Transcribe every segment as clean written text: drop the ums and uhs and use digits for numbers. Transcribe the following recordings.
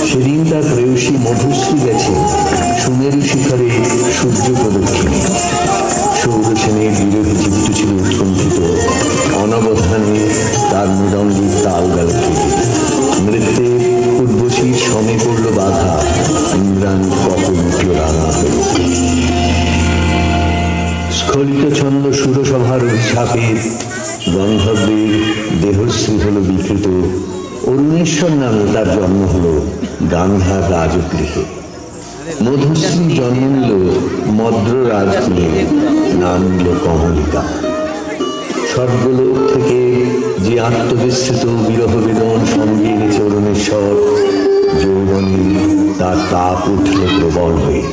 সেদিন তার প্রেয়সী মধুশ্রী গেছে সুমেরু শিখরে সূর্য প্রদক্ষিণে। সৌরসেনের বিরোধী চিত্ত ছিল উৎকণ্ঠিত, অনবধানে তার মৃদঙ্গের তাল গেল কেটে। নৃত্যে উর্বশীর সমে পড়ল বাধা, ইন্দ্রাণীর কপল উঠল রাঙা হয়ে। স্খলিত ছন্দ সুরসভার উৎসাপে গন্ধর্বের দেহশ্রী হল বিকৃত। অরুণেশ্বর নামে তার জন্ম হল গান্ধার রাজগৃহে। মধুশ্রী জন্ম নিল মদ্র রাজকুলে, নাম নিল কমলিকা। স্বর্গলোক থেকে যে আত্মবিস্তৃত বিরহ বেদন সঙ্গে এনেছে অরুণেশ্বর, যৌবনে তার তাপ উঠল প্রবল হয়ে।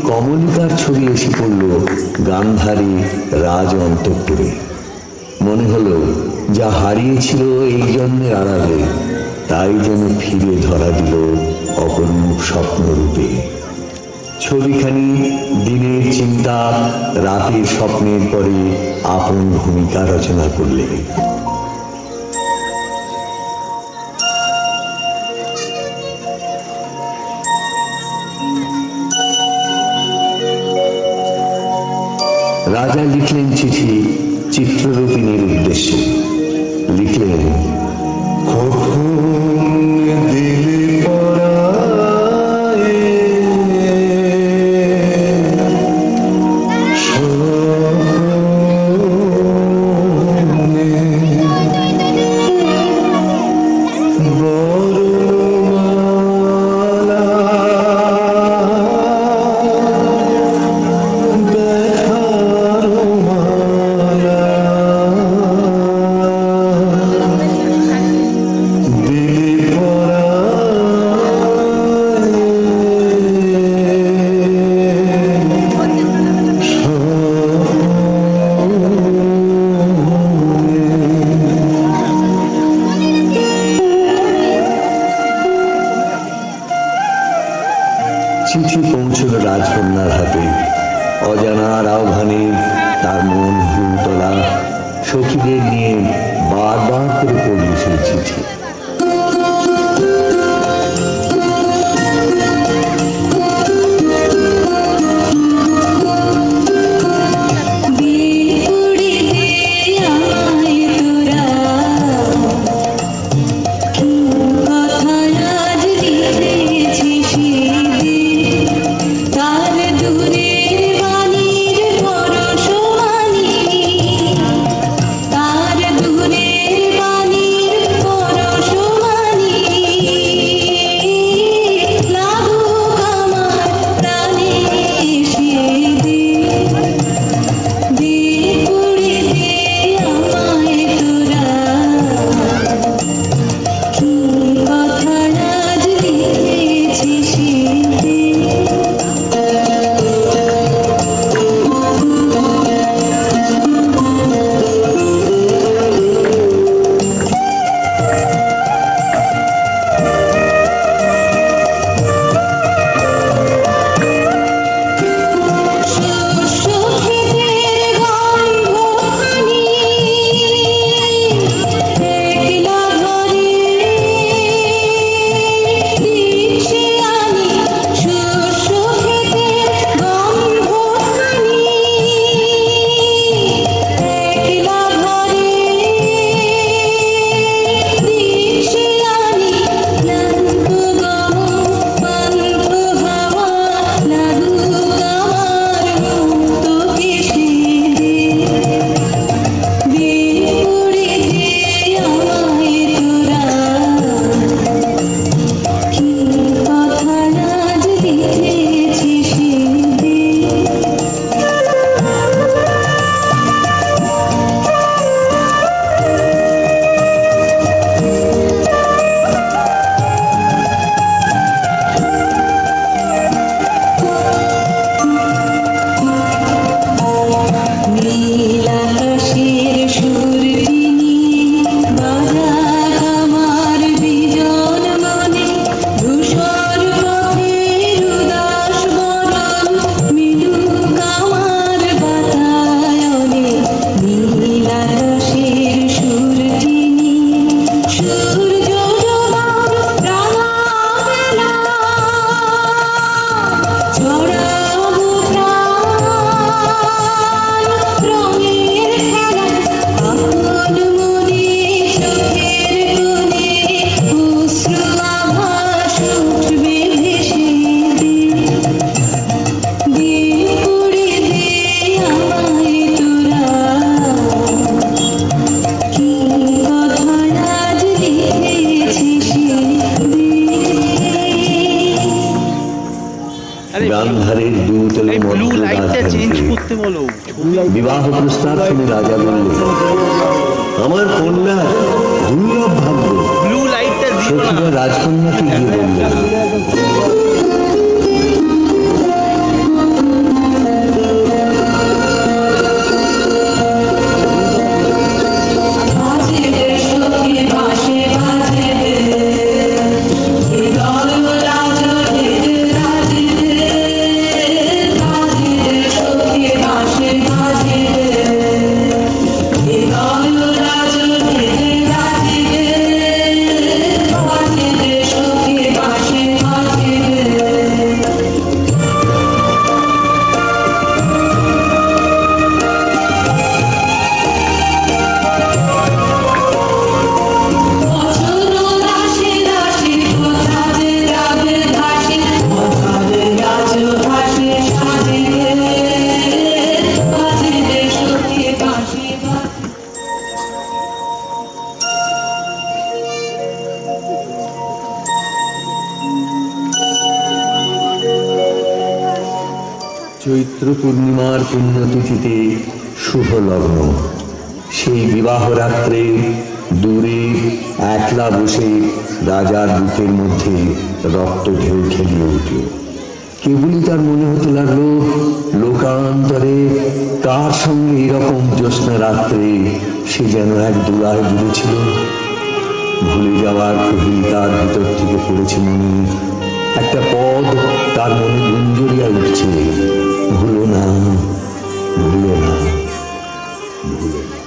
কমলিকার ছবি এসে পড়ল গান্ধারী রাজ অন্তঃপুরে। মনে হলো যা হারিয়েছিল এই জন্মের আড়ালে, তাই যেন ফিরে ধরা দিল অপরূপ স্বপ্নরূপে। ছবিখানি দিনের চিন্তা, রাতের স্বপ্নের পরে আপন ভূমিকা রচনা করলে। রাজা লিখলেন চিঠি চিত্ররূপিণীর উদ্দেশ্যে। লিখলেন, নিজের নিয়ে বারবার করে পড়ল সেই চিঠি। গান্ধারের দুতলে বিবাহ প্রস্তাব শুনে রাজা বললেন, আমার কন্যা দুর্লভ ভাগ্য। সখীরা রাজকন্যাকে গিয়ে বললেন, চৈত্র পূর্ণিমার পুণ্যতিথিতে শুভ লগ্ন। সেই বিবাহ রাত্রে দূরে একলা বসে রাজার বুকের মধ্যে রক্ত ঢেউ খেলিয়ে উঠল। কেবলই তার মনে হতে লাগলো, লোকান্তরে কার সঙ্গে এরকম জ্যোৎস্না রাত্রে সে যেন এক দুলায় ডুবেছিল। ভুলে যাওয়ার প্রহরী তার ভিতর থেকে পড়েছে মনে। একটা পদ তার মনে গুঞ্জরিয়া উঠছে, ভুলো না, ভুলো না, ভুলো না।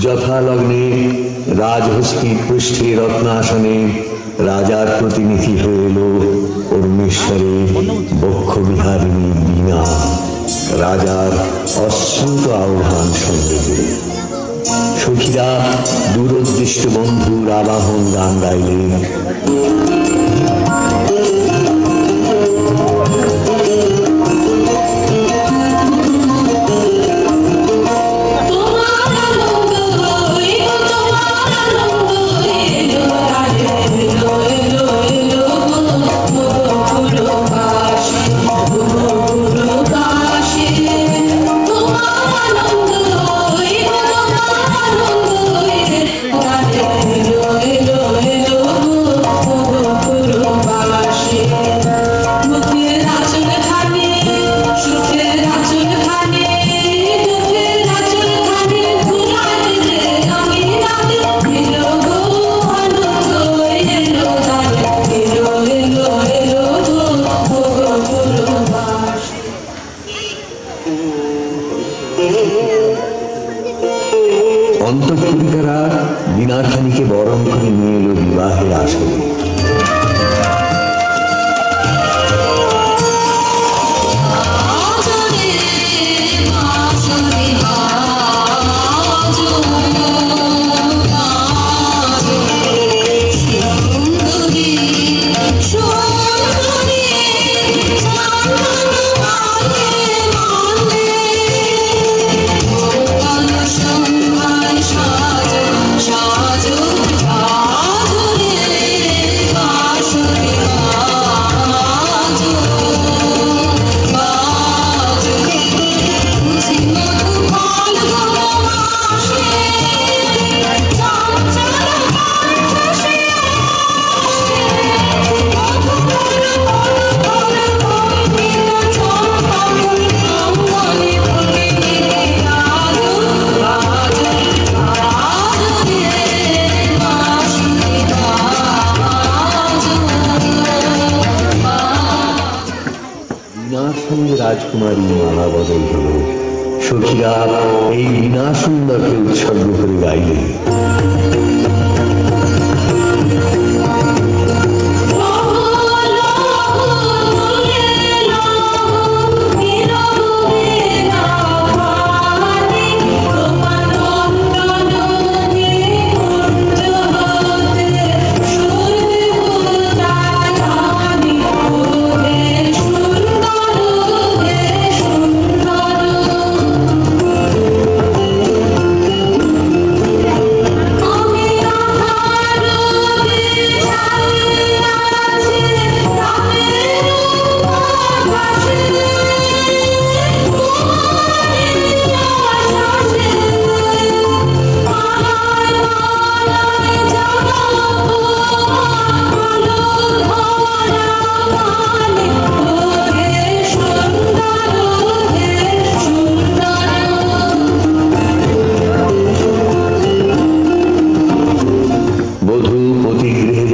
যথালগ্নে রাজহস্তির পৃষ্ঠে রত্নাসনে রাজার প্রতিনিধি হয়ে এলো পরমেশ্বরের বক্ষবিহারিণী বীণা রাজার অশ্রুত আহ্বান সঙ্গে। সখীরা দূরদৃষ্ট বন্ধুর আবাহন গান গাইলেন। অন্তঃপুরিকারা বীণাখানিকে বরণ করে নিয়ে এলো বিবাহের আসরে। রাজকুমারী মালা বদল হল। সখীরা এই বীণা সুন্দরকে উৎসর্গ করে গাইলে।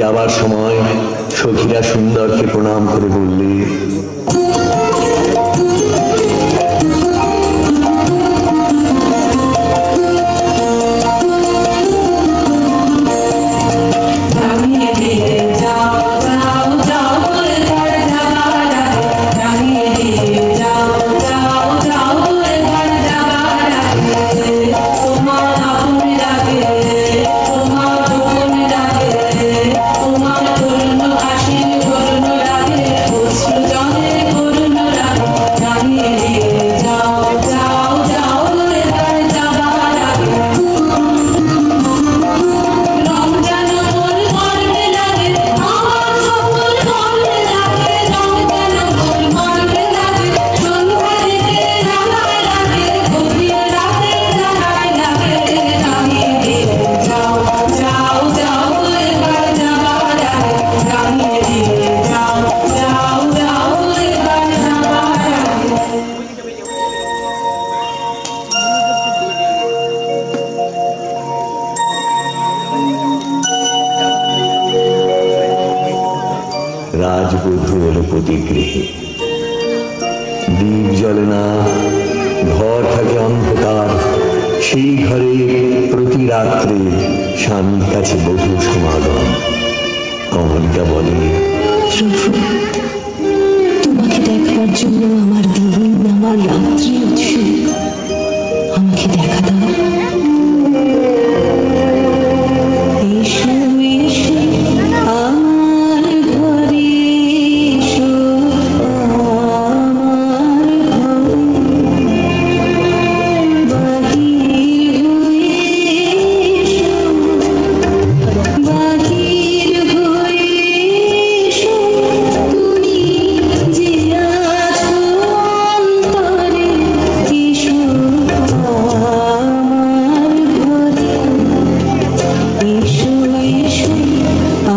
যাবার সময় সখীরা সুন্দরকে প্রণাম করে বললে, রাজবধূ এলো প্রতিগৃহে। দীপ জ্বলে না, ঘর থাকে অন্ধকার, সেই ঘরে প্রতি রাত্রে স্বামীর কাছে বধূ সমাগম। কমলিকা বলে, প্রভু, তোমাকে দেখবার জন্য আমার দিন আমার রাত্রি উৎসুক, আমাকে দেখা দাও। এসো এসো আমার ঘরে, এসো আমার ঘরে, বাহির হয়ে এসো, বাহির হয়ে এসো, তুমি যে আছো অন্তরে, এসো আমার ঘরে, এসো এসো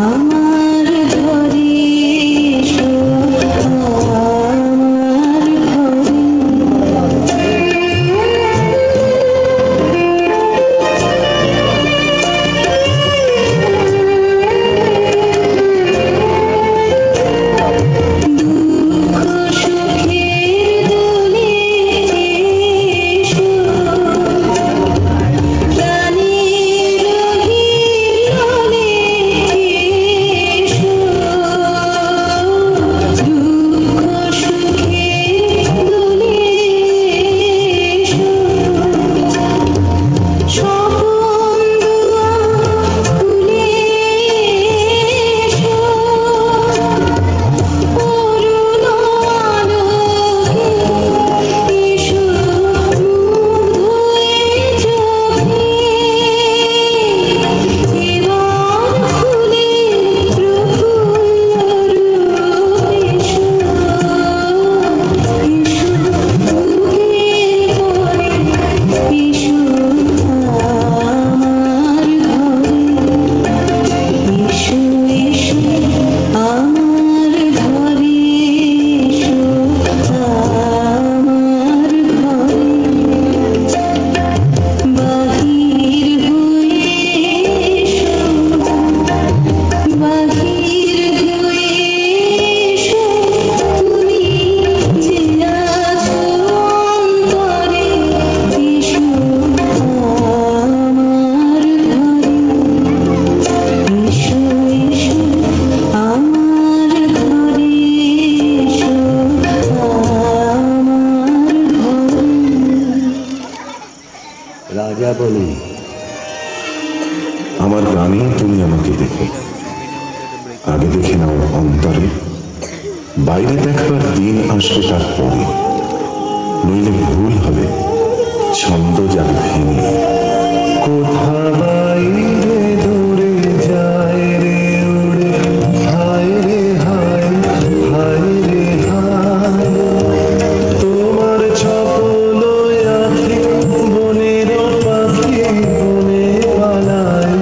আমার ঘরে, এসো আমার ঘরে। দুঃখ সুখের দোলে এসো, প্রাণের হিরণে এসো, দুঃখ সুখের দোলে এসো, স্বপন দুয়ার খুলে এসো, করুণ আলোকে এসো, মুগ্ধ এ চোখে, এবার ফুলে প্রফুল্ল রূপ এসো, এসো বুকের পরে, এসো আমার ঘরে, এসো এসো আমার ঘরে, এসো আমার ঘরে, বাহির হয়ে এসো, বাহির হয়ে এসো, তুমি যে আছো অন্তরে, এসো আমার ঘরে, এসো এসো আমার ঘরে, এসো আমার ঘরে। রাজা বলে, আমার গানে তুমি আমাকে দেখো, আগে দেখে নাও অন্তরে, বাইরে দেখবার দিন আসবে তারপরে, নইলে ভুল হবে, ছন্দ যাবে ভেঙে। কোথা বাইরে দূরে যায় রে উড়ে, হায় রে হায়, হায় রে হায়, তোমার চপল আখি বনের পাখি বনে পালায়,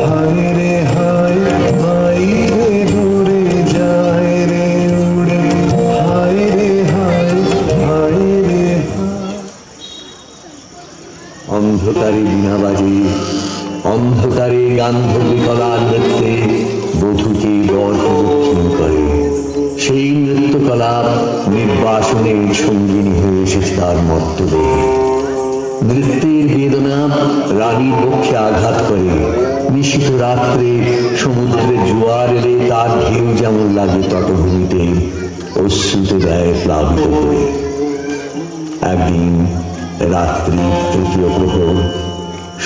হায় রে হায়, হায় রে দূরে যায় রে উড়ে, হায় রে হায়, হায় রে হায়। অন্ধকারে বীণা বাজে, অন্ধকারে গান্ধর্বী কলার নৃত্যে বধূকে বর প্রদক্ষিণ করে। সেই নৃত্যকলা নির্বাসনের সঙ্গিনী হয়ে এসেছে তার মর্তদেহে। নৃত্যের বেদনা রানীর বক্ষে আঘাত করে। নিশীথ রাত্রে সমুদ্রে জোয়ার এলে তার ঢেউ যেমন লাগে তটভূমিতে, অশ্রুতে দেয় প্লাবিত করে। একদিন রাত্রি তৃতীয় প্রহর,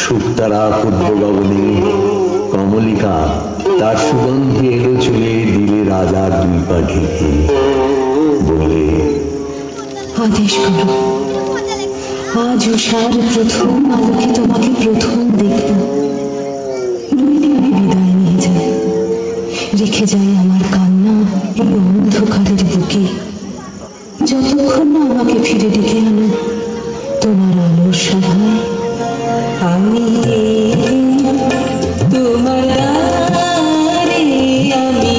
শুকতারা পূর্ব গগনে, কমলিকা তার সুগন্ধি এলো চলে দিলে রাজার দুই পা ঢেকে। বলে, আদেশ করো, আজ উষার প্রথম আলোকে তোমাকে প্রথম দেখব, নইলে আমি বিদায় নিয়ে যাই, রেখে যাই আমার কান্না এই অন্ধকারের বুকে, যতক্ষণ না আমাকে ফিরে ডেকে আনো তোমার আলোর সভায়। আমি তোমার দ্বারে, আমি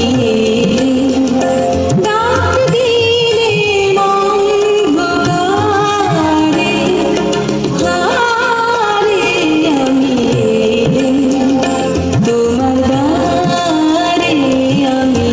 ডাক দিলে অন্ধকারে, হারে আমি তোমার দ্বারে, আমি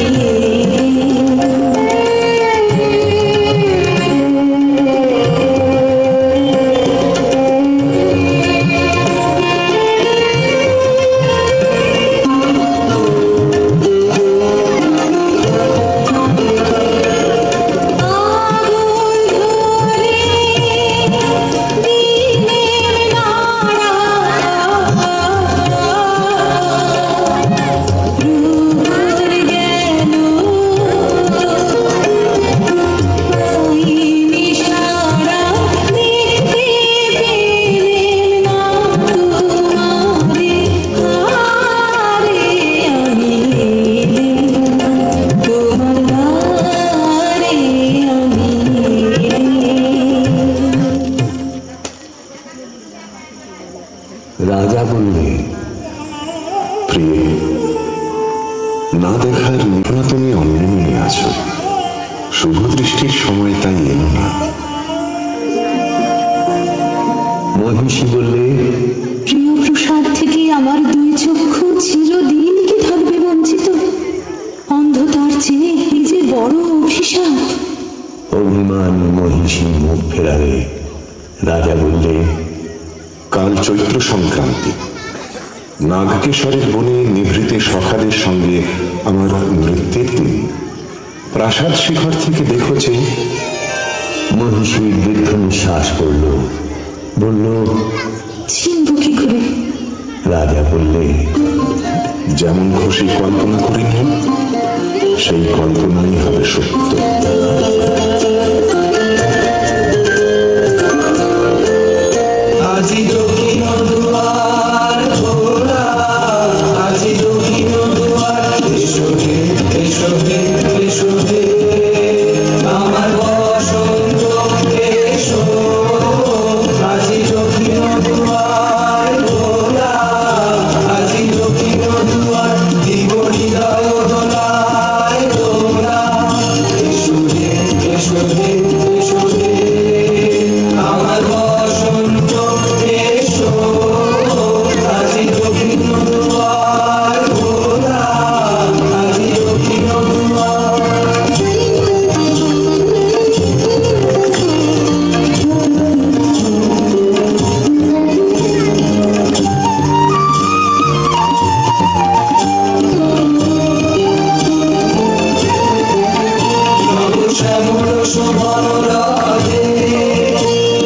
আছো, শুভ দৃষ্টির সময় তাই এলো না। মহিষী বললে, প্রিয় প্রসাদ থেকে আমার দুই চক্ষু চিরদিন কি থাকবে বঞ্চিত? অন্ধতার চেয়ে এই যে বড় অভিশাপ। অভিমান মহিষী মুখ ফেরালে। রাজা বললে, কাল চৈত্র সংক্রান্তি, নাগকেশ্বরের বনে নিভৃতে সখাদের সঙ্গে আমার নৃত্যের দিন। প্রাসাদ শিখর থেকে দেখছে। মহিষী দীর্ঘ নিঃশ্বাস করল, বলল, চিনব কি করে? রাজা বললে, যেমন খুশি কল্পনা করে নিন, সেই কল্পনাই হবে সত্য। আজি দক্ষিণ দুয়ার খোলা, আজি দক্ষিণ দুয়ার, এসো হে, এসো হে, এসো হে, আমার বসন্ত এসো। আজি দক্ষিণ দুয়ার খোলা, আজি দক্ষিণ দুয়ার, দিব হৃদয় দোলায় দোলা। এসো হে, এসো হে, এসো হে, আমার বসন্ত এসো। আজি দক্ষিণ দুয়ার খোলা, আজি দক্ষিণ দুয়ার। শ্যামল শোভন রাধে,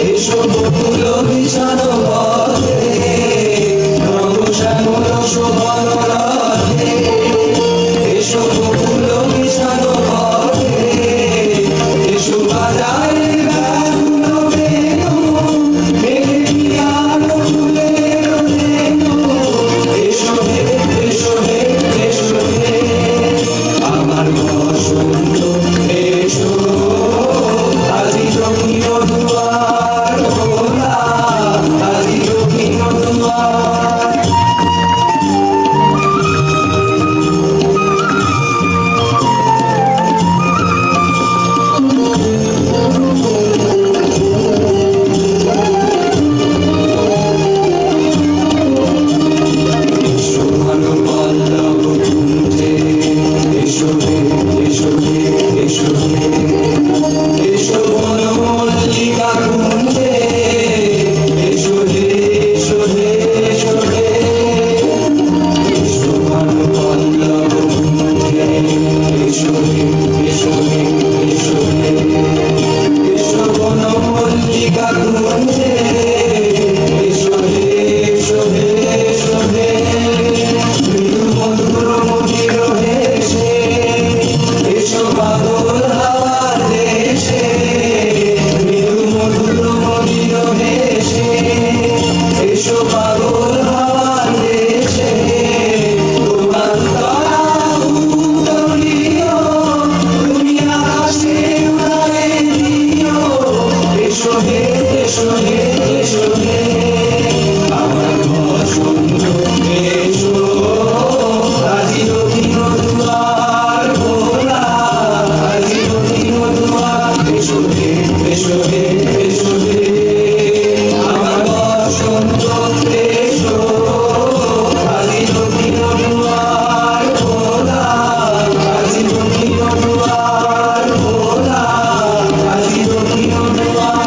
এসো বকুল বিছানো পথে। শ্যামল শোভন রাধে, এসো বকুল বিছানো পথে। এসো বাজারে ব্যাকুল বেণু, মেঘে পিয়ার ফুলের রেণু। এসো হে, এসো হে, এসো হে, আমার বসন্ত এসো। আজি দক্ষিণ দুয়ার খোলা, আজি দক্ষিণ দুয়ার। এসো ভানু পল্লব কুঞ্জে, এসো হে, এসো হে, এসো হে, এসো বন মল্লিকা কুঞ্জে। এসো হে, এসো হে, এসো হে, এসো ভানু পল্লব কুঞ্জে। এসো হে, এসো হে, এসো হে, এসো বন মল্লিকা কুঞ্জে। এসো হে, এসো হে, এসো হে, মৃদু মধুর মজির হেসে। এসো বাদল হাওয়ার দেশে, মৃদু মধুর মজির হেসে। এসো বাদল হাওয়ার দেশে, তোমার তারা উত্তরীয়, তুমি আকাশে উড়ায়ে দিও। এসো হে, এসো হে, এসো হে, আমার বসন্ত এসো। আজি দক্ষিণ দুয়ার খোলা, আজি দক্ষিণ দুয়ার। এসো হে, এসো হে, এসো হে, আমার বসন্ত এসো। আজি দক্ষিণ দুয়ার খোলা, আজি দক্ষিণ দুয়ার খোলা, আজি দক্ষিণ দুয়ার।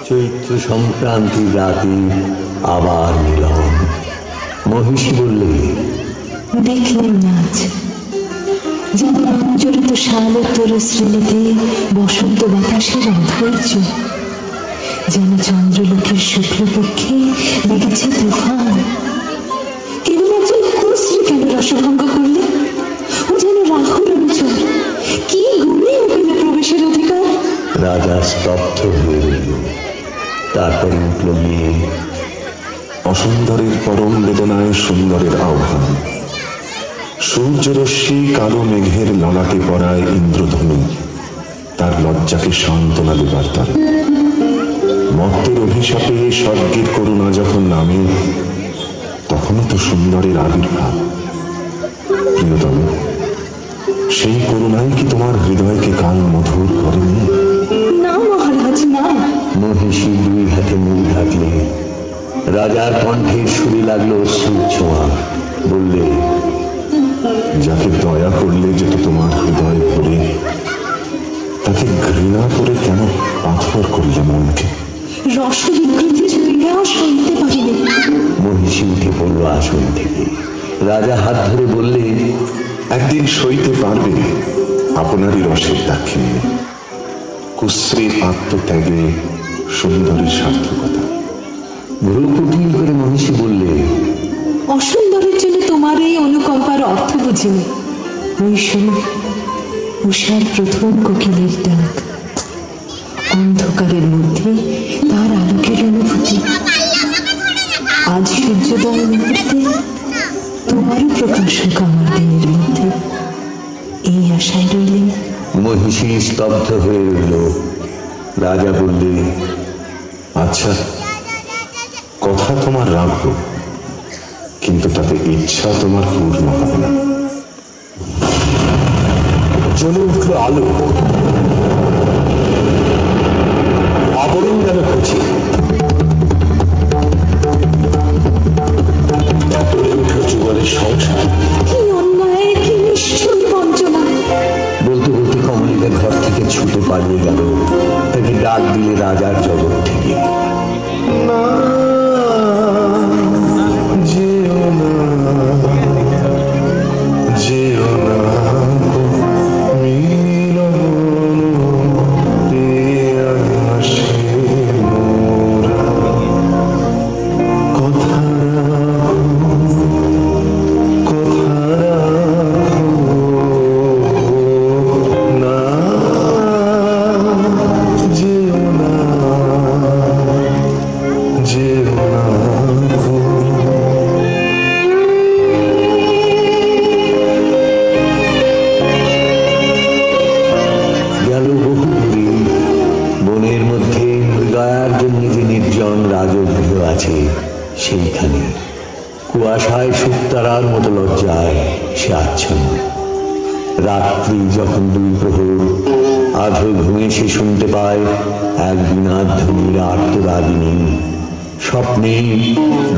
চৈত্র সংক্রান্তির রাতে আবার মিলন। মহিষী বললে, দেখলেন নাচ, যেন রঞ্জরিত শালোত্তর শ্রেণীতে বসন্ত বাতাসের অধৈর্য, যেন চন্দ্রলোকের শুক্লপক্ষে লেগেছে তুফান। কেবল একজন কুশ্রী কেন রসভঙ্গ করলে? ও যেন রাহুল অঞ্চল, কি গুণে ওখানে প্রবেশের অধিকার? রাজা স্তব্ধ হয়ে রইল। তারপরে উঠল মেয়ে। অসুন্দরের পরম বেদনায় সুন্দরের আহ্বান। সূর্যরশ্মি কালো মেঘের ললাটে পড়ায় ইন্দ্রধনু, তার লজ্জাকে সান্ত্বনা দেবার দ্বারা। অভিশাপে স্বর্গের করুণা যখন নামে, তখনই তো সুন্দরের আবির্ভাব। প্রিয়তম, সেই করুণাই কি তোমার হৃদয়কে কাল মধুর করেনি? না মহারাজ, না। মহিষী দুই হাতে মুখ ঢাকলে। রাজার কণ্ঠে সুরে লাগলো অশ্রুর ছোঁয়া। বললে, যাকে দয়া করলে যেত তোমার হৃদয় ভরে, তাকে ঘৃণা করে কেন পাথর করলে মনকে? রসবিকৃতি পীড়া সইতে পারিলে। মহিষী উঠে পড়ল আসন থেকে। রাজা হাত ধরে বললে, একদিন সইতে পারবে আপনারই রসের দাক্ষিণ্যে, কুশ্রী আত্মত্যাগে সুন্দরের সার্থকতা। ভ্রু কুটিল করে মহিষী বললে, অসুন্দরের জন্য তোমার এই অনুকম্পার অর্থ বুঝিনি। ওই শোনো, উষার প্রথম কোকিলের ডাক, অন্ধকারের মধ্যে তার আলোকের অনুভূতি। আজ সূর্যোদয় মুহূর্তে তোমারও প্রকাশ হোক আমার দিনের মধ্যে, এই আশায় রইলেন। মহিষী স্তব্ধ হয়ে রইল। রাজা বললে, আচ্ছা, কথা তোমার রাখবো, কিন্তু তাতে ইচ্ছা তোমার পূর্ণ হবে না। জ্বলে উঠল আলো, আবরণ গেল খুঁজে। উঠল যুগলের সংসার। কি অন্যায়, কি নিষ্ঠুর বঞ্চনা! বলতে বলতে কমলিকা ঘর থেকে ছুটে পালিয়ে গেল। তাকে ডাক দিলে রাজার জগৎ থেকে। সেইখানে কুয়াশায় শুকতারার মতো লজ্জায় সে আচ্ছন্ন। রাত্রি যখন দুই প্রহর, আধো ঘুমে সে শুনতে পায় এক বিনাধ্বনির আর্তরাগিনী। স্বপ্নে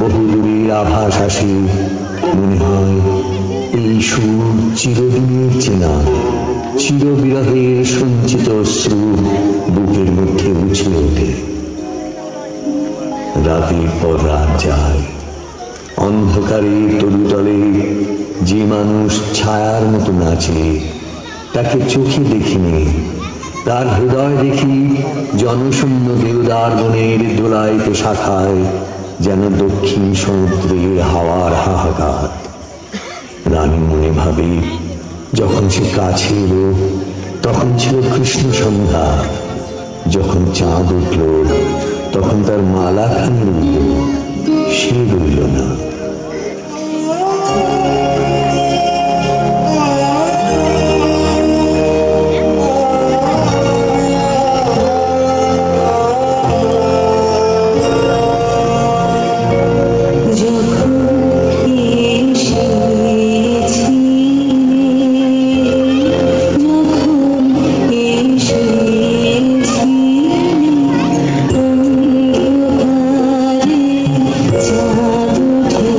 বহুদূরের আভাস আসে। মনে হয় এই সুর চিরদিনের চেনা। চিরবিরহের সঞ্চিত অশ্রু বুকের মধ্যে উছলে ওঠে। রাতের পর রাত যায়। অন্ধকারে তরুতলে যে মানুষ ছায়ার মতো নাচে, তাকে চোখে দেখিনি, তার হৃদয় দেখি জনশূন্য দেওদার বনের দোলাইতে শাখায়, যেন দক্ষিণ সমুদ্রের হাওয়ার হাহাকার। রানী মনে ভাবে, যখন সে কাছে এলো তখন ছিল কৃষ্ণ সন্ধ্যা। যখন চাঁদ উঠল তখন তার মালাখানি রইল, সে রইল না। চাঁদ উঠে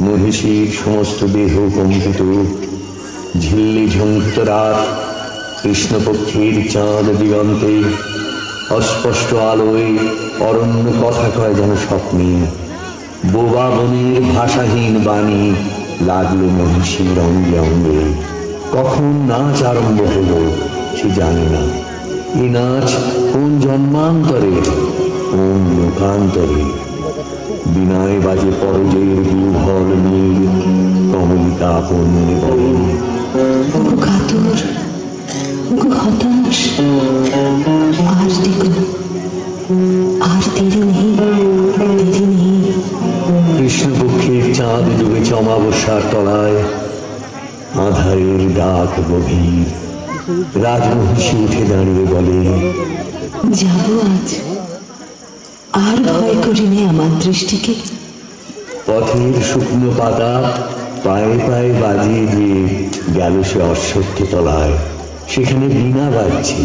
মহিষীর সমস্ত দেহ কম্পিত, ঝিল্লি ঝঙ্কিত রাত, কৃষ্ণপক্ষের চাঁদ দিগন্তে, অস্পষ্ট আলোয় অরণ্য কথা কয় যেন স্বপ্নে, বোবা বনের ভাষাহীন বাণী লাগলো মহিষীর অঙ্গে অঙ্গে। কখন নাচ আরম্ভ হলো সে জানে না। এ নাচ কোন জন্মান্তরে, কোন লোকান্তরে। বিনায় বাজে পরজের বিহ্বল নীল, কমলিকা আপন মনে বলেন, কাতর হতাশ, আর দেখো, আর দেরি নেই, দেরি নেই। কৃষ্ণপক্ষের চাঁদ ডুবেছে অমাবস্যার তলায়, আধারের ডাক গভীর। রাজমহিষী উঠে দাঁড়িয়ে বলে, যাব আজ, আর ভয় করিনি আমার দৃষ্টিকে। পথের শুকনো পাতা পায়ে পায়ে বাজিয়ে দিয়ে গেল সে অশ্বত্থ তলায়। সেখানে বীণা বাজছে।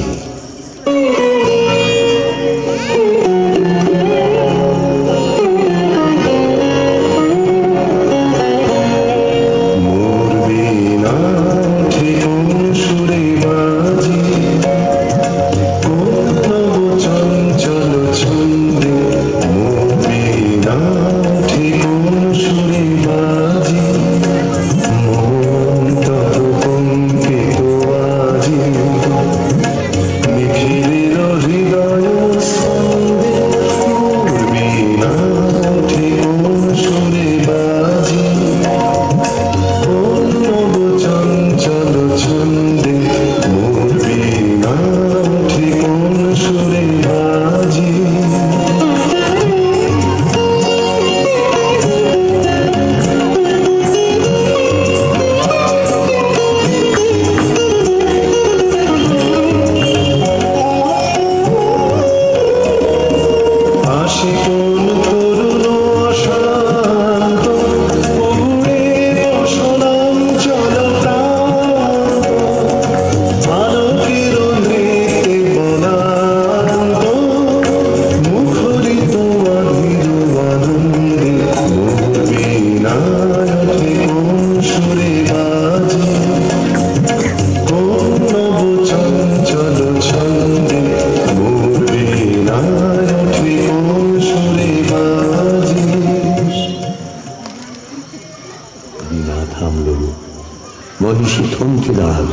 মহিষী থমকে দাঁড়াল।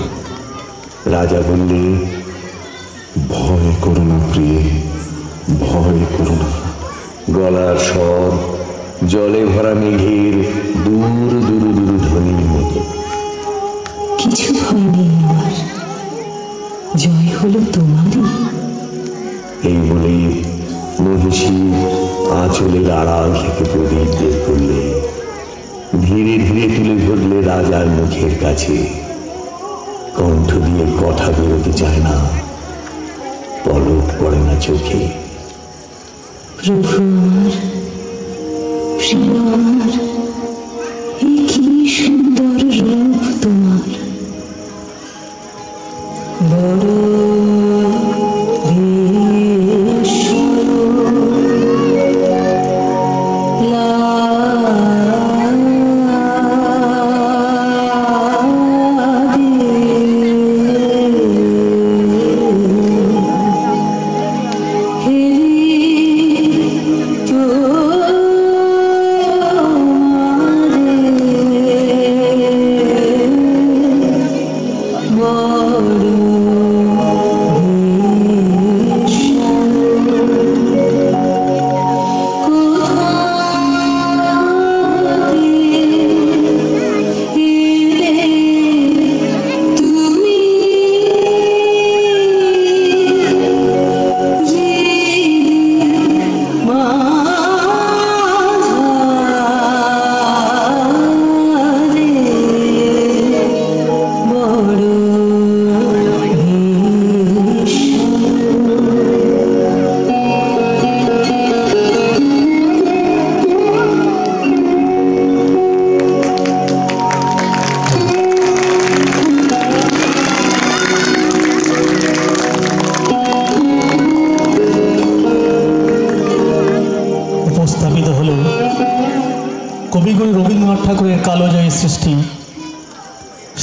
রাজা বললে, ভয় করো না প্রিয়ে, ভয় করো না। গলার স্বর জলে ভরা মেঘের দূর দূর দূর ধ্বনির মতো। কিছু ভয় নেই আমার, জয় হলো তোমারই। এই বলে মহিষী আঁচলের আড়াল থেকে প্রদীপ বের করলে, ধীরে ধীরে তুলে ধরলে রাজার মুখের কাছে। কণ্ঠ দিয়ে কথা বেরোতে চায় না, পলক পড়ে না চোখে। প্রভু আমার, প্রিয় আমার, এ কি সুন্দর রূপ তোমার। বড়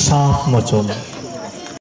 সাপ মোচন।